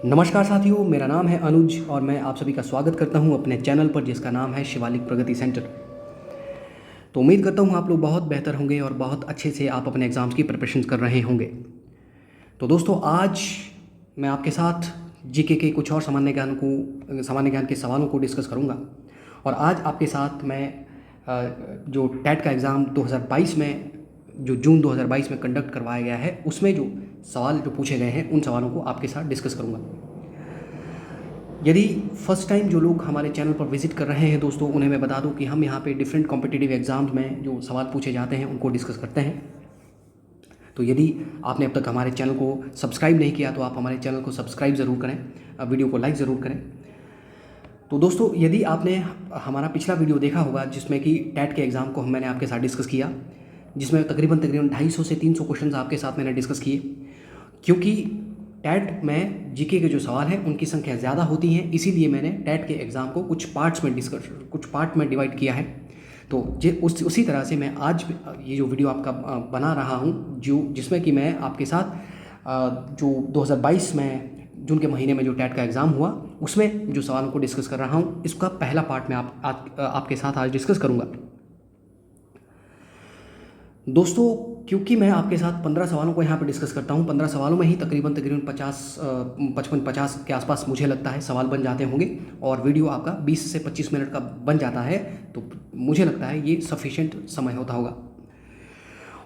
नमस्कार साथियों, मेरा नाम है अनुज और मैं आप सभी का स्वागत करता हूं अपने चैनल पर जिसका नाम है शिवालिक प्रगति सेंटर। तो उम्मीद करता हूं आप लोग बहुत बेहतर होंगे और बहुत अच्छे से आप अपने एग्ज़ाम्स की प्रिपरेशन कर रहे होंगे। तो दोस्तों, आज मैं आपके साथ जीके के कुछ और सामान्य ज्ञान के सवालों को डिस्कस करूंगा। और आज आपके साथ मैं जो टेट का एग्ज़ाम 2022 में जो जून 2022 में कंडक्ट करवाया गया है उसमें जो सवाल जो पूछे गए हैं उन सवालों को आपके साथ डिस्कस करूंगा। यदि फर्स्ट टाइम जो लोग हमारे चैनल पर विजिट कर रहे हैं दोस्तों, उन्हें मैं बता दूं कि हम यहाँ पे डिफरेंट कॉम्पिटिटिव एग्जाम्स में जो सवाल पूछे जाते हैं उनको डिस्कस करते हैं। तो यदि आपने अब तक हमारे चैनल को सब्सक्राइब नहीं किया तो आप हमारे चैनल को सब्सक्राइब ज़रूर करें, वीडियो को लाइक ज़रूर करें। तो दोस्तों, यदि आपने हमारा पिछला वीडियो देखा होगा जिसमें कि टेट के एग्ज़ाम को मैंने आपके साथ डिस्कस किया, जिसमें तकरीबन 250 से 300 क्वेश्चन आपके साथ मैंने डिस्कस किए। क्योंकि टेट में जीके के जो सवाल हैं उनकी संख्या ज़्यादा होती है, इसीलिए मैंने टेट के एग्ज़ाम को कुछ पार्ट में डिवाइड किया है। तो उसी तरह से मैं आज ये जो वीडियो आपका बना रहा हूँ, जिसमें कि मैं आपके साथ जो 2022 में जून के महीने में जो टेट का एग्ज़ाम हुआ उसमें जो सवालों को डिस्कस कर रहा हूँ, इसका पहला पार्ट मैं आपके साथ आज डिस्कस करूँगा। दोस्तों, क्योंकि मैं आपके साथ 15 सवालों को यहाँ पर डिस्कस करता हूँ, 15 सवालों में ही तकरीबन 50 के आसपास मुझे लगता है सवाल बन जाते होंगे और वीडियो आपका 20 से 25 मिनट का बन जाता है, तो मुझे लगता है ये सफिशिएंट समय होता होगा।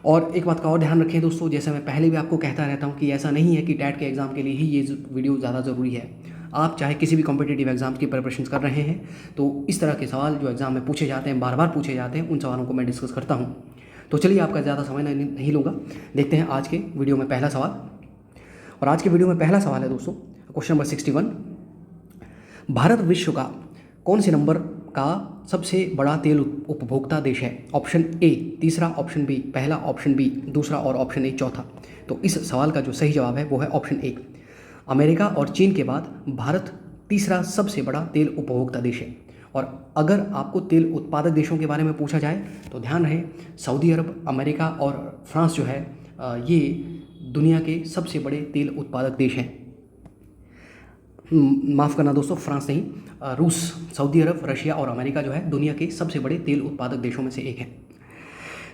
और एक बात का और ध्यान रखें दोस्तों, जैसे मैं पहले भी आपको कहता रहता हूँ कि ऐसा नहीं है कि टेट के एग्ज़ाम के लिए ही ये वीडियो ज़्यादा ज़रूरी है। आप चाहे किसी भी कॉम्पिटिटिव एग्ज़ाम की प्रिपरेशन कर रहे हैं तो इस तरह के सवाल जो एग्ज़ाम में पूछे जाते हैं, बार बार पूछे जाते हैं, उन सवालों को मैं डिस्कस करता हूँ। तो चलिए, आपका ज़्यादा समय नहीं लूँगा, देखते हैं आज के वीडियो में पहला सवाल। और आज के वीडियो में पहला सवाल है दोस्तों, क्वेश्चन नंबर 61। भारत विश्व का कौन से नंबर का सबसे बड़ा तेल उपभोक्ता देश है? ऑप्शन ए तीसरा, ऑप्शन बी पहला, ऑप्शन बी दूसरा और ऑप्शन ए चौथा। तो इस सवाल का जो सही जवाब है वो है ऑप्शन ए। अमेरिका और चीन के बाद भारत तीसरा सबसे बड़ा तेल उपभोक्ता देश है। और अगर आपको तेल उत्पादक देशों के बारे में पूछा जाए तो ध्यान रहे, सऊदी अरब, अमेरिका और फ्रांस जो है ये दुनिया के सबसे बड़े तेल उत्पादक देश हैं। माफ़ करना दोस्तों, फ्रांस नहीं, रूस, सऊदी अरब, रशिया और अमेरिका जो है दुनिया के सबसे बड़े तेल उत्पादक देशों में से एक है।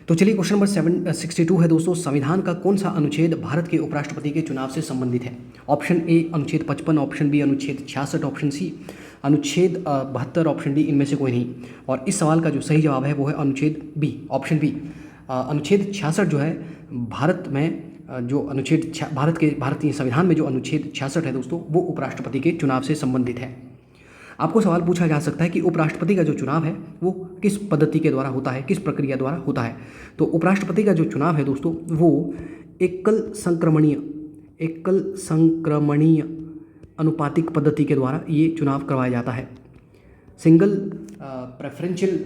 तो चलिए, क्वेश्चन नंबर 62 है दोस्तों। संविधान का कौन सा अनुच्छेद भारत के उपराष्ट्रपति के चुनाव से संबंधित है? ऑप्शन ए अनुच्छेद 55, ऑप्शन बी अनुच्छेद 66, ऑप्शन सी अनुच्छेद 72, ऑप्शन डी इनमें से कोई नहीं। और इस सवाल का जो सही जवाब है वो है अनुच्छेद बी, ऑप्शन बी। अनुच्छेद 66 जो है भारत में जो भारतीय संविधान में जो अनुच्छेद 66 है दोस्तों, वो उपराष्ट्रपति के चुनाव से संबंधित है। आपको सवाल पूछा जा सकता है कि उपराष्ट्रपति का जो चुनाव है वो किस पद्धति के द्वारा होता है, किस प्रक्रिया द्वारा होता है? तो उपराष्ट्रपति का जो चुनाव है दोस्तों वो एकल संक्रमणीय अनुपातिक पद्धति के द्वारा ये चुनाव करवाया जाता है। सिंगल प्रेफरेंशियल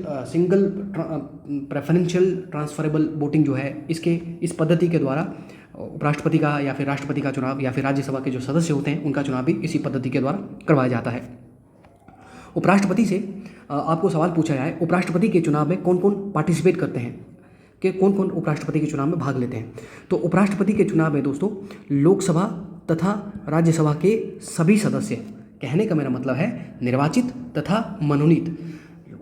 ट्रांसफरेबल वोटिंग जो है इस पद्धति के द्वारा उपराष्ट्रपति का या फिर राष्ट्रपति का चुनाव या फिर राज्यसभा के जो सदस्य होते हैं उनका चुनाव भी इसी पद्धति के द्वारा करवाया जाता है। उपराष्ट्रपति से आपको सवाल पूछा जाए, उपराष्ट्रपति के चुनाव में कौन कौन पार्टिसिपेट करते हैं, कि कौन कौन उपराष्ट्रपति के चुनाव में भाग लेते हैं? तो उपराष्ट्रपति के चुनाव में दोस्तों लोकसभा तथा राज्यसभा के सभी सदस्य, कहने का मेरा मतलब है निर्वाचित तथा मनोनीत,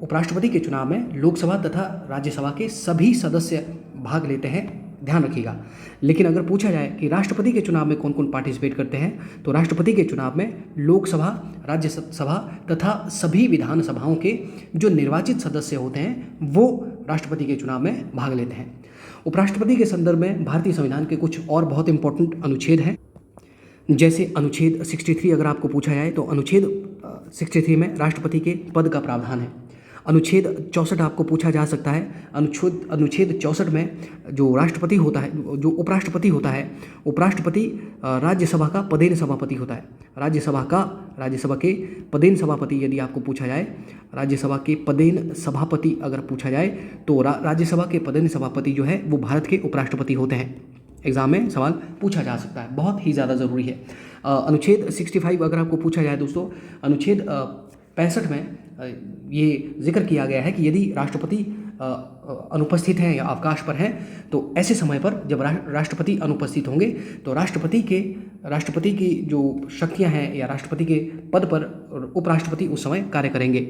उपराष्ट्रपति के चुनाव में लोकसभा तथा राज्यसभा के सभी सदस्य भाग लेते हैं, ध्यान रखिएगा। लेकिन अगर पूछा जाए कि राष्ट्रपति के चुनाव में कौन कौन पार्टिसिपेट करते हैं, तो राष्ट्रपति के चुनाव में लोकसभा, राज्यसभा तथा सभी विधानसभाओं के जो निर्वाचित सदस्य होते हैं वो राष्ट्रपति के चुनाव में भाग लेते हैं। उपराष्ट्रपति के संदर्भ में भारतीय संविधान के कुछ और बहुत इंपॉर्टेंट अनुच्छेद हैं, जैसे अनुच्छेद 63 अगर आपको पूछा जाए तो अनुच्छेद 63 में राष्ट्रपति के पद का प्रावधान है। अनुच्छेद 64 आपको पूछा जा सकता है। अनुच्छेद 64 में जो राष्ट्रपति होता है, जो उपराष्ट्रपति होता है, उपराष्ट्रपति राज्यसभा का पदेन सभापति होता है। राज्यसभा के पदेन सभापति यदि आपको पूछा जाए, राज्यसभा के पदेन सभापति अगर पूछा जाए तो राज्यसभा के पदेन सभापति जो है वो भारत के उपराष्ट्रपति होते हैं। एग्जाम में सवाल पूछा जा सकता है, बहुत ही ज़्यादा ज़रूरी है। अनुच्छेद 65 अगर आपको पूछा जाए दोस्तों, अनुच्छेद 65 में ये जिक्र किया गया है कि यदि राष्ट्रपति अनुपस्थित हैं या अवकाश पर हैं, तो ऐसे समय पर जब राष्ट्रपति अनुपस्थित होंगे तो राष्ट्रपति की जो शक्तियां हैं या राष्ट्रपति के पद पर उपराष्ट्रपति उस समय कार्य करेंगे।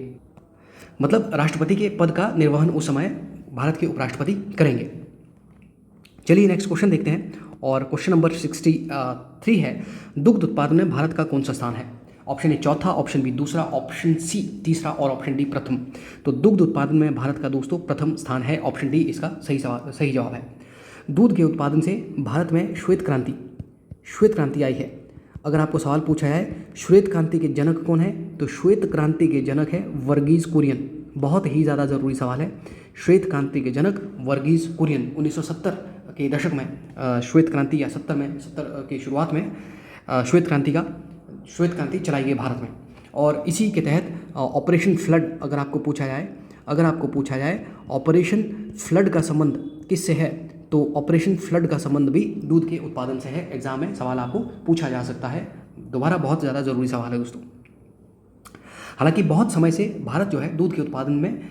मतलब राष्ट्रपति के पद का निर्वहन उस समय भारत के उपराष्ट्रपति करेंगे। चलिए नेक्स्ट क्वेश्चन देखते हैं, और क्वेश्चन नंबर 63 है, दुग्ध उत्पादन में भारत का कौन सा स्थान है? ऑप्शन ए चौथा, ऑप्शन बी दूसरा, ऑप्शन सी तीसरा और ऑप्शन डी प्रथम। तो दुग्ध उत्पादन में भारत का दोस्तों प्रथम स्थान है। ऑप्शन डी इसका सही जवाब है। दूध के उत्पादन से भारत में श्वेत क्रांति आई है। अगर आपको सवाल पूछा जाए श्वेत क्रांति के जनक कौन है, तो श्वेत क्रांति के जनक है वर्गीज कुरियन। बहुत ही ज़्यादा ज़रूरी सवाल है। श्वेत क्रांति के जनक वर्गीज कुरियन 1970 के दशक में श्वेत क्रांति या 70 की शुरुआत में श्वेत क्रांति चलाई गई भारत में। और इसी के तहत ऑपरेशन फ्लड, अगर आपको पूछा जाए ऑपरेशन फ्लड का संबंध किससे है, तो ऑपरेशन फ्लड का संबंध भी दूध के उत्पादन से है। एग्जाम में सवाल आपको पूछा जा सकता है। दोबारा बहुत ज़्यादा ज़रूरी सवाल है दोस्तों। हालांकि बहुत समय से भारत जो है दूध के उत्पादन में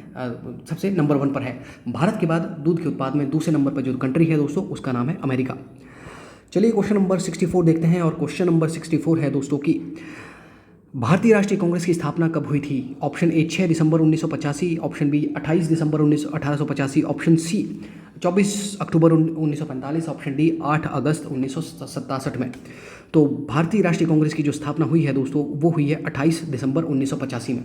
सबसे नंबर 1 पर है। भारत के बाद दूध के उत्पादन में दूसरे नंबर पर जो कंट्री है दोस्तों उसका नाम है अमेरिका। चलिए क्वेश्चन नंबर 64 देखते हैं, और क्वेश्चन नंबर 64 है दोस्तों कि भारतीय राष्ट्रीय कांग्रेस की स्थापना कब हुई थी? ऑप्शन ए 6 दिसंबर 1985, ऑप्शन बी 28 दिसंबर 1885, ऑप्शन सी 24 अक्टूबर 1945, ऑप्शन डी 8 अगस्त 1967 में। तो भारतीय राष्ट्रीय कांग्रेस की जो स्थापना हुई है दोस्तों वो हुई है 28 दिसंबर 1985 में।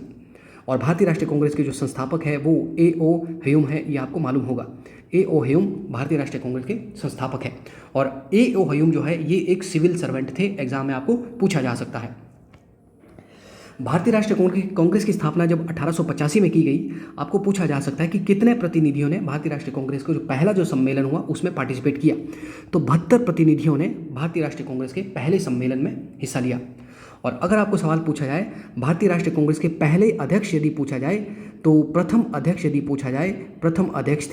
और भारतीय राष्ट्रीय कांग्रेस के जो संस्थापक है वो A.O. ह्यूम है, ये आपको मालूम होगा। A.O. ह्यूम भारतीय राष्ट्रीय कांग्रेस के संस्थापक है। और A.O. ह्यूम जो है ये एक सिविल सर्वेंट थे। एग्जाम में आपको पूछा जा सकता है। भारतीय राष्ट्रीय कांग्रेस की स्थापना जब 1885 में की गई, आपको पूछा जा सकता है कि कितने प्रतिनिधियों ने भारतीय राष्ट्रीय कांग्रेस को जो पहला जो सम्मेलन हुआ उसमें पार्टिसिपेट किया। तो 72 प्रतिनिधियों ने भारतीय राष्ट्रीय कांग्रेस के पहले सम्मेलन में हिस्सा लिया। और अगर आपको सवाल पूछा जाए भारतीय राष्ट्रीय कांग्रेस के पहले अध्यक्ष यदि पूछा जाए, तो प्रथम अध्यक्ष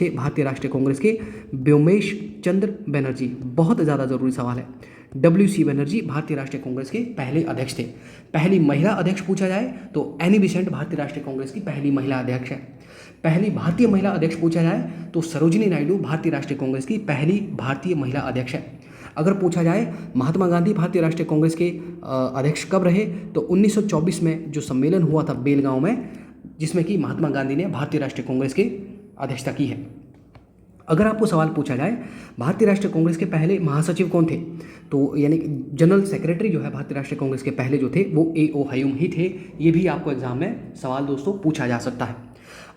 थे भारतीय राष्ट्रीय कांग्रेस के व्योमेश चंद्र बनर्जी। बहुत ज़्यादा ज़रूरी सवाल है। WC बनर्जी भारतीय राष्ट्रीय कांग्रेस के पहले अध्यक्ष थे। पहली महिला अध्यक्ष पूछा जाए तो एनी बेसेंट भारतीय राष्ट्रीय कांग्रेस की पहली महिला अध्यक्ष है। पहली भारतीय महिला अध्यक्ष पूछा जाए तो सरोजिनी नायडू भारतीय राष्ट्रीय कांग्रेस की पहली भारतीय महिला अध्यक्ष है। अगर पूछा जाए महात्मा गांधी भारतीय राष्ट्रीय कांग्रेस के अध्यक्ष कब रहे, तो 1924 में जो सम्मेलन हुआ था बेलगांव में, जिसमें कि महात्मा गांधी ने भारतीय राष्ट्रीय कांग्रेस की अध्यक्षता की है। अगर आपको सवाल पूछा जाए भारतीय राष्ट्रीय कांग्रेस के पहले महासचिव कौन थे, तो यानी जनरल सेक्रेटरी जो है भारतीय राष्ट्रीय कांग्रेस के पहले जो थे वो A.O. ह्यूम ही थे। ये भी आपको एग्जाम में सवाल दोस्तों पूछा जा सकता है।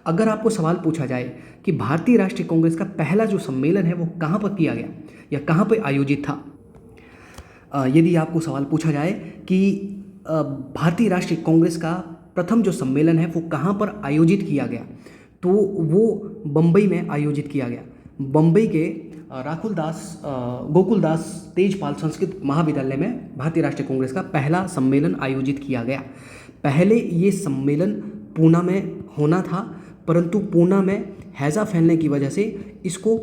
अगर आपको सवाल पूछा जाए कि भारतीय राष्ट्रीय कांग्रेस का पहला जो सम्मेलन है वो कहाँ पर किया गया या कहाँ पर आयोजित था, यदि आपको सवाल पूछा जाए कि भारतीय राष्ट्रीय कांग्रेस का प्रथम जो सम्मेलन है वो कहाँ पर आयोजित किया गया, तो वो बम्बई में आयोजित किया गया। बम्बई के गोकुलदास तेजपाल संस्कृत महाविद्यालय में भारतीय राष्ट्रीय कांग्रेस का पहला सम्मेलन आयोजित किया गया। पहले ये सम्मेलन पूना में होना था, परंतु पूना में हैजा फैलने की वजह से इसको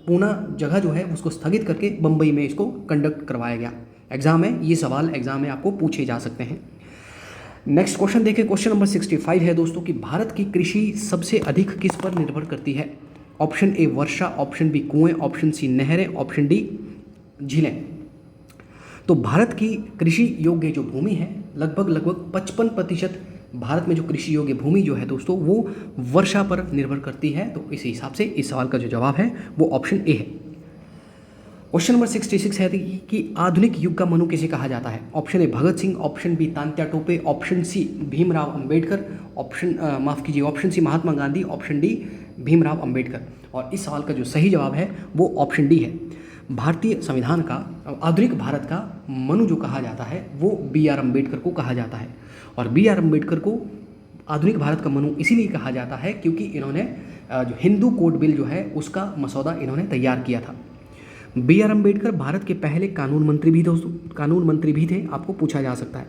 पूना जगह जो है उसको स्थगित करके बम्बई में इसको कंडक्ट करवाया गया। एग्जाम में ये सवाल में आपको पूछे जा सकते हैं। नेक्स्ट क्वेश्चन देखें, क्वेश्चन नंबर 65 है दोस्तों कि भारत की कृषि सबसे अधिक किस पर निर्भर करती है? ऑप्शन ए वर्षा, ऑप्शन बी कुएं, ऑप्शन सी नहरें, ऑप्शन डी झीलें। तो भारत की कृषि योग्य जो भूमि है लगभग 55% भारत में जो कृषि योग्य भूमि जो है दोस्तों वो वर्षा पर निर्भर करती है। तो इस हिसाब से इस सवाल का जो जवाब है वो ऑप्शन ए है। क्वेश्चन नंबर 66 है कि आधुनिक युग का मनु किसे कहा जाता है? Option A Bhagat Singh, option B Tatya Tope, option C Bhimrao Ambedkar, option C Mahatma Gandhi, option D Bhimrao Ambedkar. और इस सवाल का जो सही जवाब है वो ऑप्शन डी है। भारतीय संविधान का आधुनिक भारत का मनु जो कहा जाता है वो B.R. अम्बेडकर को कहा जाता है। और B.R. अम्बेडकर को आधुनिक भारत का मनु इसीलिए कहा जाता है क्योंकि इन्होंने जो हिंदू कोड बिल जो है उसका मसौदा इन्होंने तैयार किया था। B.R. अम्बेडकर भारत के पहले कानून मंत्री भी थे, आपको पूछा जा सकता है।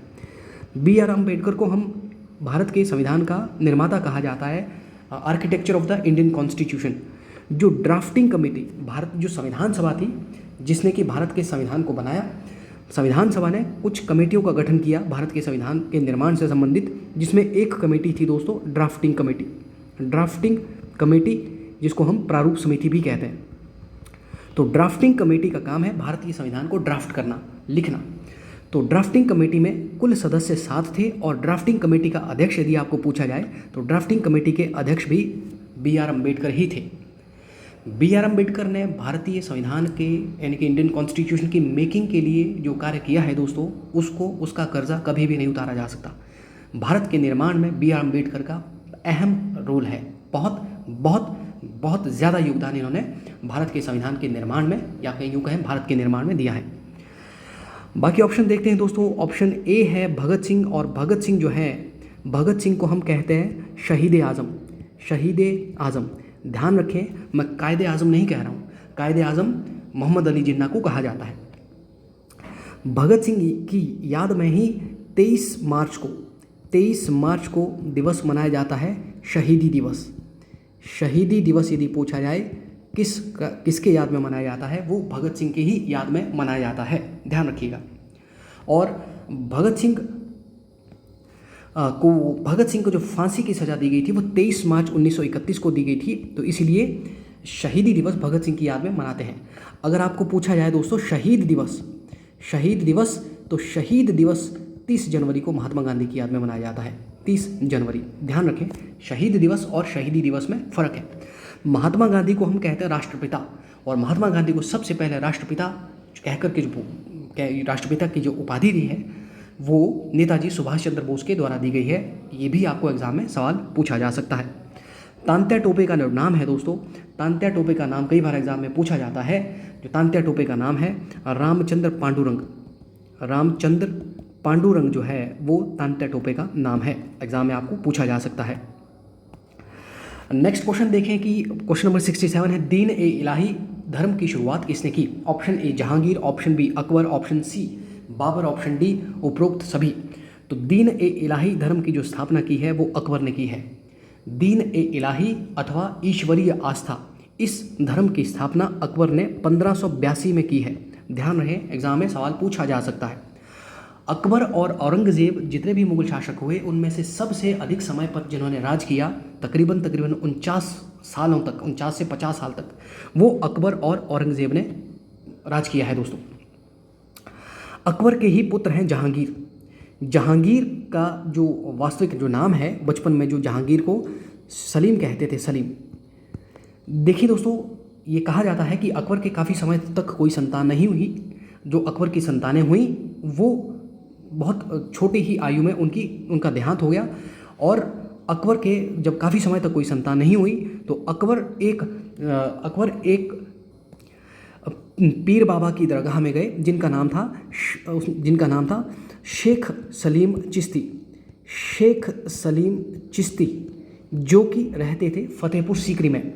B.R. अम्बेडकर को हम भारत के संविधान का निर्माता कहा जाता है, architecture of the Indian constitution. जो ड्राफ्टिंग कमेटी भारत जो संविधान सभा थी जिसने कि भारत के संविधान को बनाया, संविधान सभा ने कुछ कमेटियों का गठन किया भारत के संविधान के निर्माण से संबंधित, जिसमें एक कमेटी थी दोस्तों ड्राफ्टिंग कमेटी। ड्राफ्टिंग कमेटी, जिसको हम प्रारूप समिति भी कहते हैं। तो ड्राफ्टिंग कमेटी का काम है भारतीय संविधान को ड्राफ्ट करना, लिखना। तो ड्राफ्टिंग कमेटी में कुल सदस्य 7 थे और ड्राफ्टिंग कमेटी का अध्यक्ष यदि आपको पूछा जाए तो ड्राफ्टिंग कमेटी के अध्यक्ष भी B.R. अम्बेडकर ही थे। B.R. अम्बेडकर ने भारतीय संविधान के यानी कि इंडियन कॉन्स्टिट्यूशन की मेकिंग के लिए जो कार्य किया है दोस्तों, उसका कर्जा कभी भी नहीं उतारा जा सकता। भारत के निर्माण में B.R. अम्बेडकर का अहम रोल है। बहुत बहुत बहुत ज़्यादा योगदान इन्होंने भारत के संविधान के निर्माण में, या कहीं यूँ कहें भारत के निर्माण में दिया है। बाकी ऑप्शन देखते हैं दोस्तों। ऑप्शन ए है भगत सिंह, और भगत सिंह जो है, भगत सिंह को हम कहते हैं शहीद आज़म। शहीद आज़म, ध्यान रखें, मैं कायदे आज़म नहीं कह रहा हूँ, कायदे आज़म मोहम्मद अली जिन्ना को कहा जाता है। भगत सिंह की याद में ही 23 मार्च को दिवस मनाया जाता है, शहीदी दिवस। शहीदी दिवस यदि पूछा जाए किसके याद में मनाया जाता है, वो भगत सिंह के ही याद में मनाया जाता है, ध्यान रखिएगा। और भगत सिंह को जो फांसी की सज़ा दी गई थी वो 23 मार्च 1931 को दी गई थी, तो इसीलिए शहीदी दिवस भगत सिंह की याद में मनाते हैं। अगर आपको पूछा जाए दोस्तों शहीद दिवस, तो शहीद दिवस 30 जनवरी को महात्मा गांधी की याद में मनाया जाता है, 30 जनवरी। ध्यान रखें, शहीद दिवस और शहीदी दिवस में फ़र्क है। महात्मा गांधी को हम कहते हैं राष्ट्रपिता, और महात्मा गांधी को सबसे पहले राष्ट्रपिता कहकर के राष्ट्रपिता की जो उपाधि दी है वो नेताजी सुभाष चंद्र बोस के द्वारा दी गई है। ये भी आपको एग्जाम में सवाल पूछा जा सकता है। तात्या टोपे का जो नाम है दोस्तों, तात्या टोपे का नाम कई बार एग्जाम में पूछा जाता है। जो तात्या टोपे का नाम है रामचंद्र पांडुरंग जो है वो तात्या टोपे का नाम है, एग्जाम में आपको पूछा जा सकता है। नेक्स्ट क्वेश्चन देखें कि क्वेश्चन नंबर 67 है, दीन ए इलाही धर्म की शुरुआत किसने की? Option A Jahangir, option B Akbar, option C Babur, option D उपरोक्त सभी। तो दीन ए इलाही धर्म की जो स्थापना की है वो अकबर ने की है। दीन ए इलाही अथवा ईश्वरीय आस्था, इस धर्म की स्थापना अकबर ने 1582 में की है। ध्यान रहे, एग्जाम में सवाल पूछा जा सकता है। अकबर और औरंगज़ेब जितने भी मुगल शासक हुए उनमें से सबसे अधिक समय पर जिन्होंने राज किया, तकरीबन 49 सालों तक, 49 से 50 साल तक, वो अकबर और औरंगज़ेब ने राज किया है दोस्तों। अकबर के ही पुत्र हैं जहांगीर। जहांगीर का जो वास्तविक जो नाम है, बचपन में जो जहांगीर को सलीम कहते थे, सलीम। देखिए दोस्तों, ये कहा जाता है कि अकबर के काफ़ी समय तक कोई संतान नहीं हुई। जो अकबर की संतानें हुई वो बहुत छोटी ही आयु में उनका देहांत हो गया, और अकबर के जब काफ़ी समय तक कोई संतान नहीं हुई तो अकबर एक पीर बाबा की दरगाह में गए जिनका नाम था शेख सलीम चिश्ती, जो कि रहते थे फतेहपुर सीकरी में।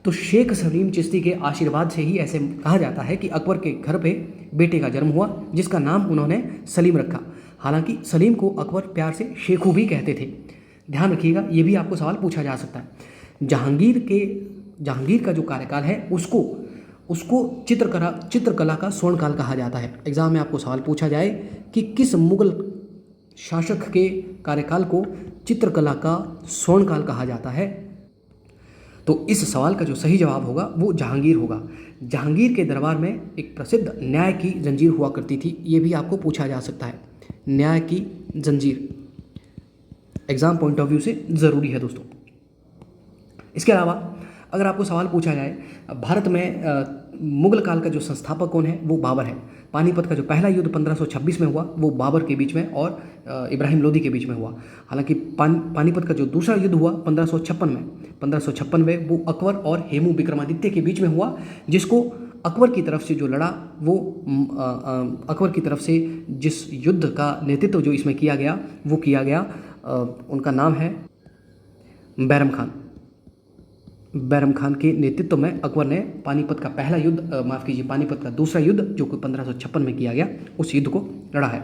तो शेख सलीम चिश्ती के आशीर्वाद से ही ऐसे कहा जाता है कि अकबर के घर पे बेटे का जन्म हुआ जिसका नाम उन्होंने सलीम रखा। हालांकि सलीम को अकबर प्यार से शेखू भी कहते थे। ध्यान रखिएगा, ये भी आपको सवाल पूछा जा सकता है। जहांगीर का जो कार्यकाल है उसको चित्रकला का स्वर्णकाल कहा जाता है। एग्जाम में आपको सवाल पूछा जाए कि किस मुगल शासक के कार्यकाल को चित्रकला का स्वर्णकाल कहा जाता है, तो इस सवाल का जो सही जवाब होगा वो जहांगीर होगा। जहांगीर के दरबार में एक प्रसिद्ध न्याय की जंजीर हुआ करती थी, ये भी आपको पूछा जा सकता है। न्याय की जंजीर एग्जाम पॉइंट ऑफ व्यू से ज़रूरी है दोस्तों। इसके अलावा अगर आपको सवाल पूछा जाए भारत में मुगल काल का जो संस्थापक कौन है, वो बाबर है। पानीपत का जो पहला युद्ध 1526 में हुआ वो बाबर के बीच में और इब्राहिम लोदी के बीच में हुआ। हालांकि पानीपत का जो दूसरा युद्ध हुआ 1556 में वो अकबर और हेमू विक्रमादित्य के बीच में हुआ, जिसको अकबर की तरफ से जो लड़ा वो अकबर की तरफ से जिस युद्ध का नेतृत्व जो इसमें किया गया वो किया गया, उनका नाम है बैरम खान के नेतृत्व में अकबर ने पानीपत का पहला युद्ध, पानीपत का दूसरा युद्ध जो कि 1556 में किया गया, उस युद्ध को लड़ा है।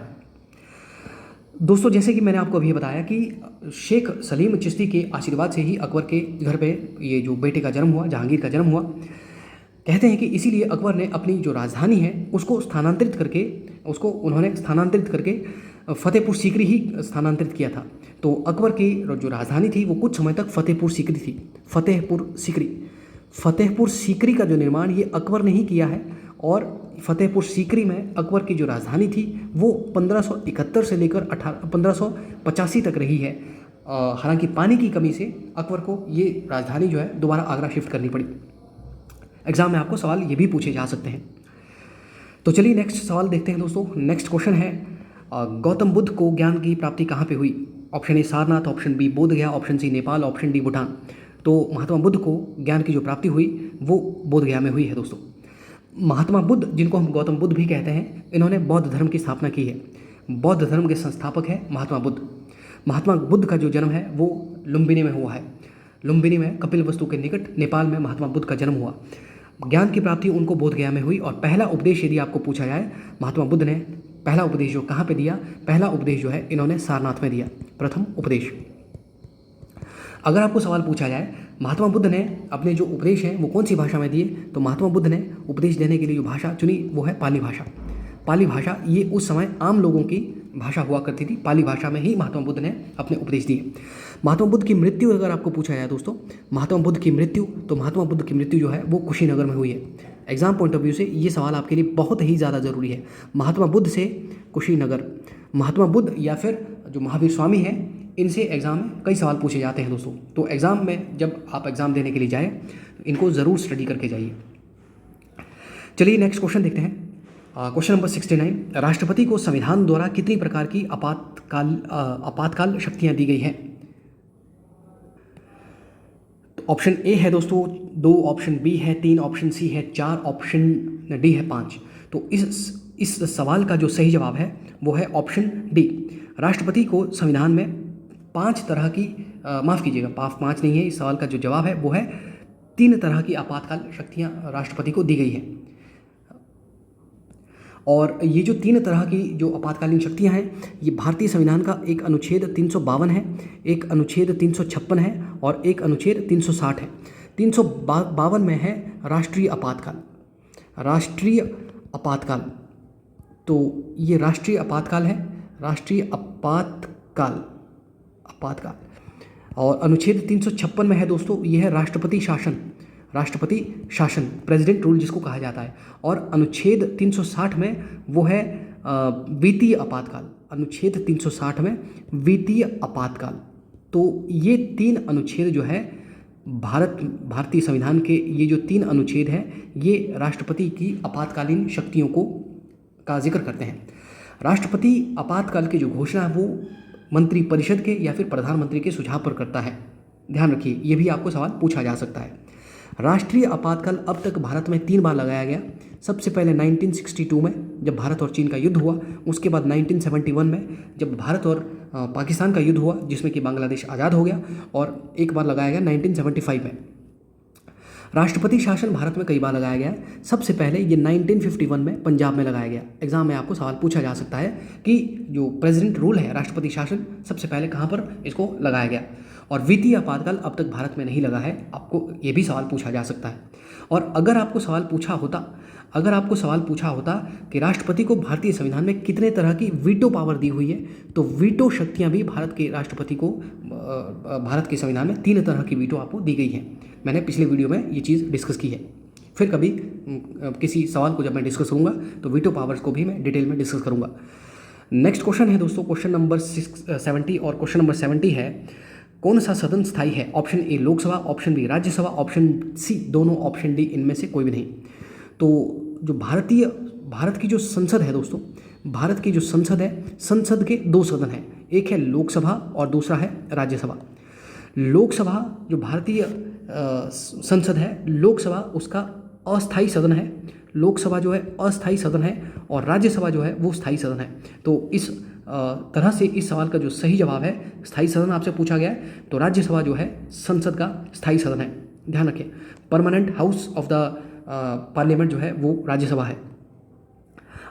दोस्तों, जैसे कि मैंने आपको अभी बताया कि शेख सलीम चिश्ती के आशीर्वाद से ही अकबर के घर पे ये जो बेटे का जन्म हुआ, जहांगीर का जन्म हुआ। कहते हैं कि इसीलिए अकबर ने अपनी जो राजधानी है उसको उन्होंने स्थानांतरित करके फतेहपुर सीकरी ही स्थानांतरित किया था। तो अकबर की जो राजधानी थी वो कुछ समय तक फतेहपुर सीकरी थी। फतेहपुर सीकरी का जो निर्माण ये अकबर ने ही किया है और फतेहपुर सीकरी में अकबर की जो राजधानी थी वो 1571 से लेकर 1585 तक रही है। हालांकि पानी की कमी से अकबर को ये राजधानी जो है दोबारा आगरा शिफ्ट करनी पड़ी। एग्जाम में आपको सवाल ये भी पूछे जा सकते हैं। तो चलिए नेक्स्ट सवाल देखते हैं दोस्तों। नेक्स्ट क्वेश्चन है गौतम बुद्ध को ज्ञान की प्राप्ति कहाँ पे हुई? Option A Sarnath, option B Bodhgaya, option C Nepal, option D Bhutan. तो महात्मा बुद्ध को ज्ञान की जो प्राप्ति हुई वो बोधगया में हुई है दोस्तों। महात्मा बुद्ध, जिनको हम गौतम बुद्ध भी कहते हैं, इन्होंने बौद्ध धर्म की स्थापना की है। बौद्ध धर्म के संस्थापक है महात्मा बुद्ध। महात्मा बुद्ध का जो जन्म है वो लुम्बिनी में हुआ है। लुम्बिनी में कपिलवस्तु के निकट नेपाल में महात्मा बुद्ध का जन्म हुआ। ज्ञान की प्राप्ति उनको बोधगया में हुई। और पहला उपदेश यदि आपको पूछा जाए, महात्मा बुद्ध ने पहला उपदेश जो कहाँ पे दिया? पहला उपदेश जो है इन्होंने सारनाथ में दिया, प्रथम उपदेश। अगर आपको सवाल पूछा जाए महात्मा बुद्ध ने अपने जो उपदेश हैं वो कौन सी भाषा में दिए, तो महात्मा बुद्ध ने उपदेश देने के लिए जो भाषा चुनी वो है पाली भाषा। पाली भाषा ये उस समय आम लोगों की भाषा हुआ करती थी। पाली भाषा में ही महात्मा बुद्ध ने अपने उपदेश दिए। महात्मा बुद्ध की मृत्यु अगर आपको पूछा जाए दोस्तों, महात्मा बुद्ध की मृत्यु, तो महात्मा बुद्ध की मृत्यु जो है वो कुशीनगर में हुई है। एग्जाम पॉइंट ऑफ व्यू से ये सवाल आपके लिए बहुत ही ज़्यादा ज़रूरी है। महात्मा बुद्ध से कुशीनगर, महात्मा बुद्ध या फिर जो महावीर स्वामी है, इनसे एग्ज़ाम में कई सवाल पूछे जाते हैं दोस्तों। तो एग्ज़ाम में जब आप एग्ज़ाम देने के लिए जाएँ तो इनको ज़रूर स्टडी करके जाइए। चलिए नेक्स्ट क्वेश्चन देखते हैं। क्वेश्चन नंबर 69, राष्ट्रपति को संविधान द्वारा कितनी प्रकार की आपातकाल शक्तियां दी गई हैं? तो ऑप्शन ए है दोस्तों 2, ऑप्शन बी है 3, ऑप्शन सी है 4, ऑप्शन डी है 5। तो इस सवाल का जो सही जवाब है वो है ऑप्शन डी। राष्ट्रपति को संविधान में 5 तरह की माफ़ कीजिएगा, 5 नहीं है, इस सवाल का जो जवाब है वो है 3 तरह की आपातकाल शक्तियां राष्ट्रपति को दी गई है। और ये जो 3 तरह की जो आपातकालीन शक्तियां हैं, ये भारतीय संविधान का एक अनुच्छेद 352 है, एक अनुच्छेद 356 है और एक अनुच्छेद 360 है। 352 में है राष्ट्रीय आपातकाल। राष्ट्रीय आपातकाल, तो ये राष्ट्रीय आपातकाल है, राष्ट्रीय आपातकाल। और अनुच्छेद 356 में है दोस्तों, ये है राष्ट्रपति शासन। राष्ट्रपति शासन, प्रेसिडेंट रूल जिसको कहा जाता है। और अनुच्छेद 360 में वो है वित्तीय आपातकाल। अनुच्छेद 360 में वित्तीय आपातकाल। तो ये 3 अनुच्छेद जो है भारतीय संविधान के, ये जो 3 अनुच्छेद हैं ये राष्ट्रपति की आपातकालीन शक्तियों का जिक्र करते हैं। राष्ट्रपति आपातकाल की जो घोषणा है वो मंत्रिपरिषद के या फिर प्रधानमंत्री के सुझाव पर करता है। ध्यान रखिए, ये भी आपको सवाल पूछा जा सकता है। राष्ट्रीय आपातकाल अब तक भारत में 3 बार लगाया गया। सबसे पहले 1962 में जब भारत और चीन का युद्ध हुआ, उसके बाद 1971 में जब भारत और पाकिस्तान का युद्ध हुआ जिसमें कि बांग्लादेश आज़ाद हो गया, और एक बार लगाया गया 1975 में। राष्ट्रपति शासन भारत में कई बार लगाया गया है। सबसे पहले ये 1951 में पंजाब में लगाया गया। एग्जाम में आपको सवाल पूछा जा सकता है कि जो प्रेसिडेंट रूल है, राष्ट्रपति शासन, सबसे पहले कहाँ पर इसको लगाया गया। और वित्तीय आपातकाल अब तक भारत में नहीं लगा है, आपको ये भी सवाल पूछा जा सकता है। और अगर आपको सवाल पूछा होता कि राष्ट्रपति को भारतीय संविधान में कितने तरह की वीटो पावर दी हुई है, तो वीटो शक्तियां भी भारत के राष्ट्रपति को भारत के संविधान में 3 तरह की वीटो आपको दी गई है। मैंने पिछले वीडियो में ये चीज़ डिस्कस की है। फिर कभी किसी सवाल को जब मैं डिस्कस करूँगा तो वीटो पावर्स को भी मैं डिटेल में डिस्कस करूँगा। नेक्स्ट क्वेश्चन है दोस्तों क्वेश्चन नंबर 70, और क्वेश्चन नंबर 70 है कौन सा सदन स्थायी है? Option A Lok Sabha, option B Rajya Sabha, option C दोनों, ऑप्शन डी इनमें से कोई भी नहीं। तो जो भारत की जो संसद है दोस्तों, भारत की जो संसद है, संसद के 2 सदन हैं, एक है लोकसभा और दूसरा है राज्यसभा। लोकसभा जो भारतीय संसद है, लोकसभा उसका अस्थायी सदन है। लोकसभा जो है अस्थायी सदन है और राज्यसभा जो है वो स्थायी सदन है। तो इस तरह से इस सवाल का जो सही जवाब है, स्थायी सदन आपसे पूछा गया है, तो राज्यसभा जो है संसद का स्थायी सदन है। ध्यान रखें, permanent house of the parliament जो है वो राज्यसभा है।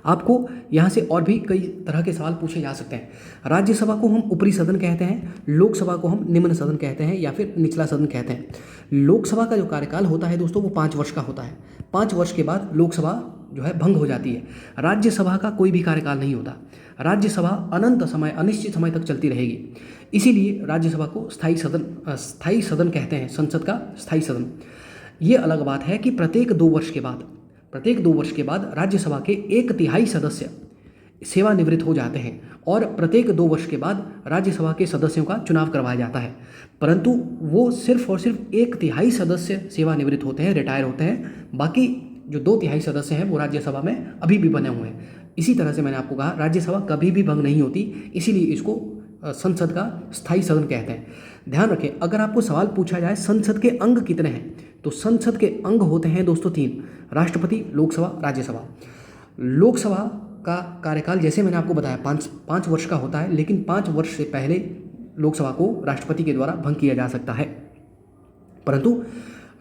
आपको यहाँ से और भी कई तरह के सवाल पूछे जा सकते हैं। राज्यसभा को हम ऊपरी सदन कहते हैं, लोकसभा को हम निम्न सदन कहते हैं या फिर निचला सदन कहते हैं। लोकसभा का जो कार्यकाल होता है दोस्तों वो 5 वर्ष का होता है। 5 वर्ष के बाद लोकसभा जो है भंग हो जाती है। राज्यसभा का कोई भी कार्यकाल नहीं होता। राज्यसभा अनंत समय, अनिश्चित समय तक चलती रहेगी। इसीलिए राज्यसभा को स्थायी सदन कहते हैं, संसद का स्थायी सदन। ये अलग बात है कि प्रत्येक 2 वर्ष के बाद राज्यसभा के 1/3 सदस्य सेवानिवृत्त हो जाते हैं और प्रत्येक 2 वर्ष के बाद राज्यसभा के सदस्यों का चुनाव करवाया जाता है। परंतु वो सिर्फ और सिर्फ 1/3 सदस्य सेवानिवृत्त होते हैं, रिटायर होते हैं। बाकी जो 2/3 सदस्य हैं वो राज्यसभा में अभी भी बने हुए हैं। इसी तरह से मैंने आपको कहा राज्यसभा कभी भी भंग नहीं होती, इसीलिए इसको संसद का स्थायी सदन कहते हैं। ध्यान रखें, अगर आपको सवाल पूछा जाए संसद के अंग कितने हैं, तो संसद के अंग होते हैं दोस्तों 3, राष्ट्रपति, लोकसभा, राज्यसभा। लोकसभा का कार्यकाल जैसे मैंने आपको बताया 5 वर्ष का होता है, लेकिन 5 वर्ष से पहले लोकसभा को राष्ट्रपति के द्वारा भंग किया जा सकता है, परंतु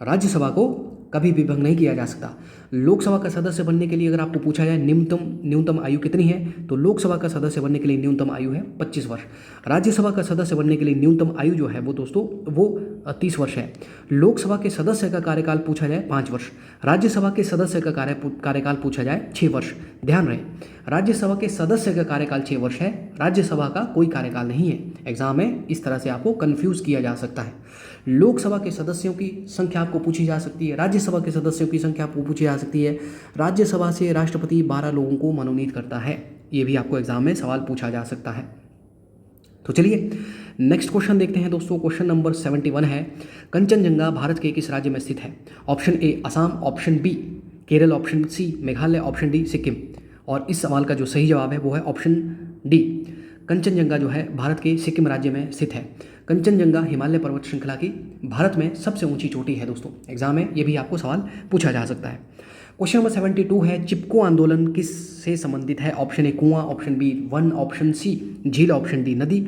राज्यसभा को कभी भी भंग नहीं किया जा सकता। लोकसभा का सदस्य बनने के लिए अगर आपको पूछा जाए न्यूनतम आयु कितनी है, तो लोकसभा का सदस्य बनने के लिए न्यूनतम आयु है 25 वर्ष। राज्यसभा का सदस्य बनने के लिए न्यूनतम आयु जो है वो दोस्तों वो 30 वर्ष है। लोकसभा के सदस्य का कार्यकाल पूछा जाए 5 वर्ष, राज्यसभा के सदस्य का कार्यकाल पूछा जाए 6 वर्ष। ध्यान रहे, राज्यसभा के सदस्य का कार्यकाल 6 वर्ष है, राज्यसभा का कोई कार्यकाल नहीं है। एग्जाम में इस तरह से आपको कन्फ्यूज किया जा सकता है। लोकसभा के सदस्यों की संख्या आपको पूछी जा सकती है, राज्यसभा के सदस्यों की संख्या आपको पूछी जा सकती है। राज्यसभा से राष्ट्रपति 12 लोगों को मनोनीत करता है, ये भी आपको एग्जाम में सवाल पूछा जा सकता है। तो चलिए नेक्स्ट क्वेश्चन देखते हैं दोस्तों। क्वेश्चन नंबर 71 है, कंचनजंगा भारत के किस राज्य में स्थित है? Option A Assam, option B Kerala, option C Meghalaya, option D Sikkim. और इस सवाल का जो सही जवाब है वो है ऑप्शन डी, कंचनजंगा जो है भारत के सिक्किम राज्य में स्थित है। कंचनजंगा हिमालय पर्वत श्रृंखला की भारत में सबसे ऊंची चोटी है दोस्तों। एग्जाम में ये भी आपको सवाल पूछा जा सकता है। क्वेश्चन नंबर 72 है, चिपको आंदोलन किस से संबंधित है? ऑप्शन ए कुआं, ऑप्शन बी वन, ऑप्शन सी झील, ऑप्शन डी नदी।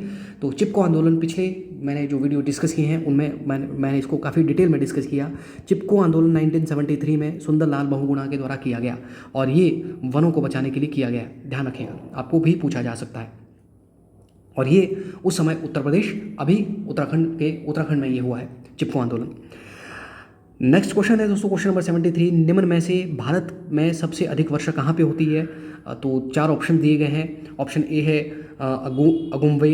तो चिपको आंदोलन पिछले मैंने जो वीडियो डिस्कस किए हैं उनमें मैंने इसको काफ़ी डिटेल में डिस्कस किया। चिपको आंदोलन 1973 में सुंदरलाल बहुगुणा के द्वारा किया गया और ये वनों को बचाने के लिए किया गया। ध्यान रखिएगा, आपको भी पूछा जा सकता है। और ये उस समय उत्तर प्रदेश, अभी उत्तराखंड में ये हुआ है चिपको आंदोलन। नेक्स्ट क्वेश्चन है दोस्तों, क्वेश्चन नंबर 73, निम्न में से भारत में सबसे अधिक वर्षा कहाँ पे होती है? तो 4 ऑप्शन दिए गए हैं। ऑप्शन ए है अगुम्बे,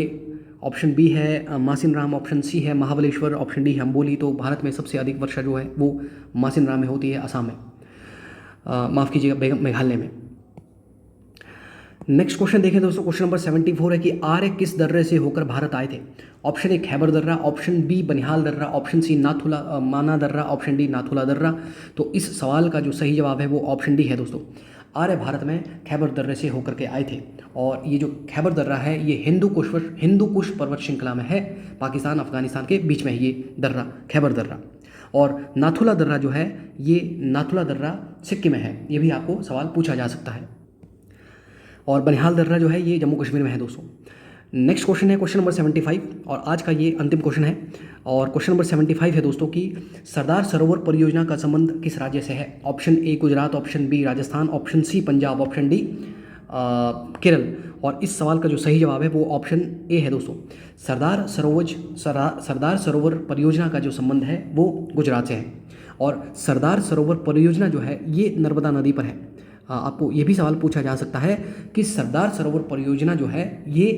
ऑप्शन बी है मासिनराम, ऑप्शन सी है महाबलेश्वर, ऑप्शन डी है अम्बोली। तो भारत में सबसे अधिक वर्षा जो है वो मासिनराम में होती है, असम में, माफ़ कीजिएगा मेघालय में। नेक्स्ट क्वेश्चन देखें दोस्तों, क्वेश्चन नंबर 74 है कि आर्य किस दर्रे से होकर भारत आए थे? ऑप्शन ए खैबर दर्रा, ऑप्शन बी बनिहाल दर्रा, ऑप्शन सी माना दर्रा, ऑप्शन डी नाथुला दर्रा। तो इस सवाल का जो सही जवाब है वो ऑप्शन डी है दोस्तों। आर्य भारत में खैबर दर्रे से होकर के आए थे और ये जो खैबर दर्रा है ये हिंदू कुश पर्वत श्रृंखला में है, पाकिस्तान अफगानिस्तान के बीच में है ये दर्रा, खैबर दर्रा। और नाथुला दर्रा जो है ये नाथुला दर्रा सिक्किम में है, ये भी आपको सवाल पूछा जा सकता है। और बनिहाल दर्रा जो है ये जम्मू कश्मीर में है दोस्तों। नेक्स्ट क्वेश्चन है क्वेश्चन नंबर 75 और आज का ये अंतिम क्वेश्चन है। और क्वेश्चन नंबर 75 है दोस्तों कि सरदार सरोवर परियोजना का संबंध किस राज्य से है? Option A Gujarat, option B Rajasthan, option C Punjab, option D Kerala. और इस सवाल का जो सही जवाब है वो ऑप्शन ए है दोस्तों। सरदार सरोवर परियोजना का जो संबंध है वो गुजरात से है। और सरदार सरोवर परियोजना जो है ये नर्मदा नदी पर है। आपको ये भी सवाल पूछा जा सकता है कि सरदार सरोवर परियोजना जो है ये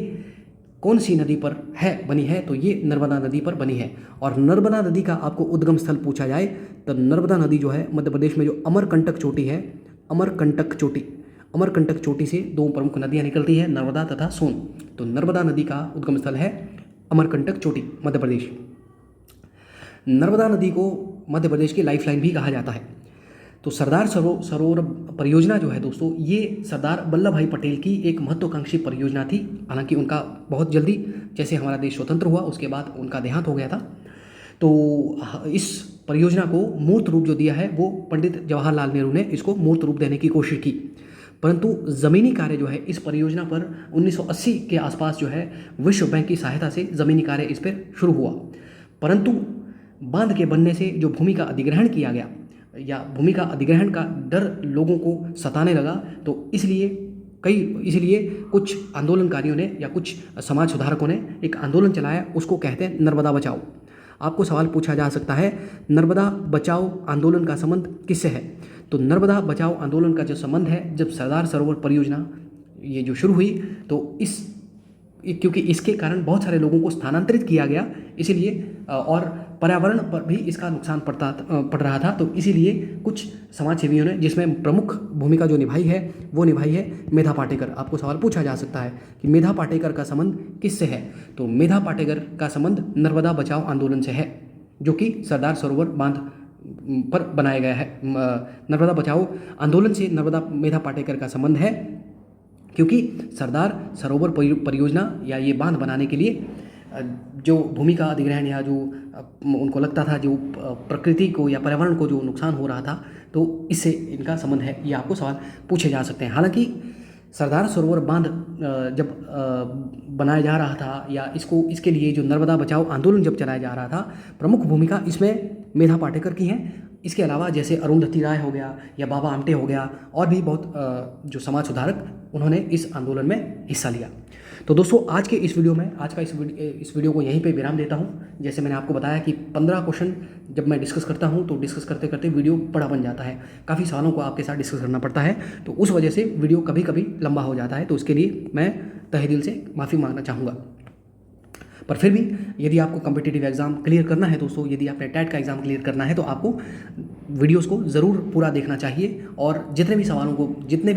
कौन सी नदी पर बनी है? तो ये नर्मदा नदी पर बनी है। और नर्मदा नदी का आपको उद्गम स्थल पूछा जाए तो नर्मदा नदी जो है मध्य प्रदेश में जो अमरकंटक चोटी है, अमरकंटक चोटी से 2 प्रमुख नदियाँ निकलती है, नर्मदा तथा सोन। तो नर्मदा नदी का उद्गम स्थल है अमरकंटक चोटी, मध्य प्रदेश। नर्मदा नदी को मध्य प्रदेश की लाइफलाइन भी कहा जाता है। तो सरदार सरोवर परियोजना जो है दोस्तों ये सरदार वल्लभ भाई पटेल की एक महत्वाकांक्षी परियोजना थी। हालांकि उनका बहुत जल्दी, जैसे हमारा देश स्वतंत्र हुआ उसके बाद उनका देहांत हो गया था। तो इस परियोजना को मूर्त रूप जो दिया है वो पंडित जवाहरलाल नेहरू ने इसको मूर्त रूप देने की कोशिश की, परंतु ज़मीनी कार्य जो है इस परियोजना पर 1980 के आसपास जो है विश्व बैंक की सहायता से ज़मीनी कार्य इस पर शुरू हुआ। परंतु बांध के बनने से जो भूमि का अधिग्रहण किया गया या भूमि का अधिग्रहण का डर लोगों को सताने लगा, तो इसलिए कुछ आंदोलनकारियों ने या कुछ समाज सुधारकों ने एक आंदोलन चलाया, उसको कहते हैं नर्मदा बचाओ। आपको सवाल पूछा जा सकता है नर्मदा बचाओ आंदोलन का संबंध किससे है? तो नर्मदा बचाओ आंदोलन का जो संबंध है, जब सरदार सरोवर परियोजना ये जो शुरू हुई तो क्योंकि इसके कारण बहुत सारे लोगों को स्थानांतरित किया गया, इसीलिए और पर्यावरण पर भी इसका नुकसान पड़ रहा था, तो इसीलिए कुछ समाज सेवियों ने, जिसमें प्रमुख भूमिका जो निभाई है वो निभाई है मेधा पाटेकर। आपको सवाल पूछा जा सकता है कि मेधा पाटेकर का संबंध किससे है, तो मेधा पाटेकर का संबंध नर्मदा बचाओ आंदोलन से है, जो कि सरदार सरोवर बांध पर बनाया गया है। नर्मदा बचाओ आंदोलन से मेधा पाटेकर का संबंध है, क्योंकि सरदार सरोवर परियोजना या ये बांध बनाने के लिए जो भूमि का अधिग्रहण या जो उनको लगता था जो प्रकृति को या पर्यावरण को जो नुकसान हो रहा था, तो इससे इनका संबंध है, ये आपको सवाल पूछे जा सकते हैं। हालांकि सरदार सरोवर बांध जब बनाया जा रहा था या इसके लिए जो नर्मदा बचाओ आंदोलन जब चलाया जा रहा था, प्रमुख भूमिका इसमें मेधा पाटेकर की है। इसके अलावा जैसे अरुंधति राय हो गया या बाबा आमटे हो गया, और भी बहुत जो समाज सुधारक उन्होंने इस आंदोलन में हिस्सा लिया। तो दोस्तों आज के इस वीडियो में इस वीडियो को यहीं पे विराम देता हूँ। जैसे मैंने आपको बताया कि 15 क्वेश्चन जब मैं डिस्कस करता हूँ तो डिस्कस करते करते वीडियो बड़ा बन जाता है, काफ़ी सवालों को आपके साथ डिस्कस करना पड़ता है, तो उस वजह से वीडियो कभी कभी लंबा हो जाता है, तो उसके लिए मैं तहे दिल से माफ़ी मांगना चाहूँगा। पर फिर भी यदि आपको कॉम्पिटिटिव एग्ज़ाम क्लियर करना है दोस्तों, यदि आपने टेट का एग्ज़ाम क्लियर करना है, तो आपको वीडियोस को ज़रूर पूरा देखना चाहिए, और जितने भी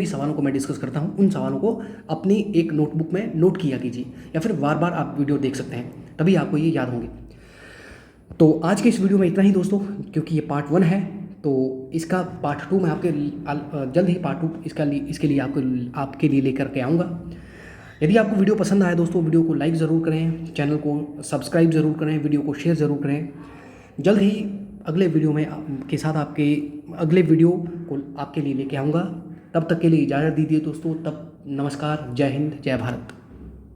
सवालों को मैं डिस्कस करता हूँ उन सवालों को अपनी एक नोटबुक में नोट किया कीजिए, या फिर बार बार आप वीडियो देख सकते हैं, तभी आपको ये याद होंगे। तो आज के इस वीडियो में इतना ही दोस्तों, क्योंकि ये पार्ट 1 है, तो इसका पार्ट 2 मैं आपके जल्द ही पार्ट 2 इसके लिए आपके लिए लेकर के आऊँगा। यदि आपको वीडियो पसंद आया दोस्तों, वीडियो को लाइक ज़रूर करें, चैनल को सब्सक्राइब ज़रूर करें, वीडियो को शेयर ज़रूर करें। जल्द ही अगले वीडियो को आपके लिए लेके आऊँगा। तब तक के लिए इजाज़त दीजिए दोस्तों। तब नमस्कार, जय हिंद, जय भारत।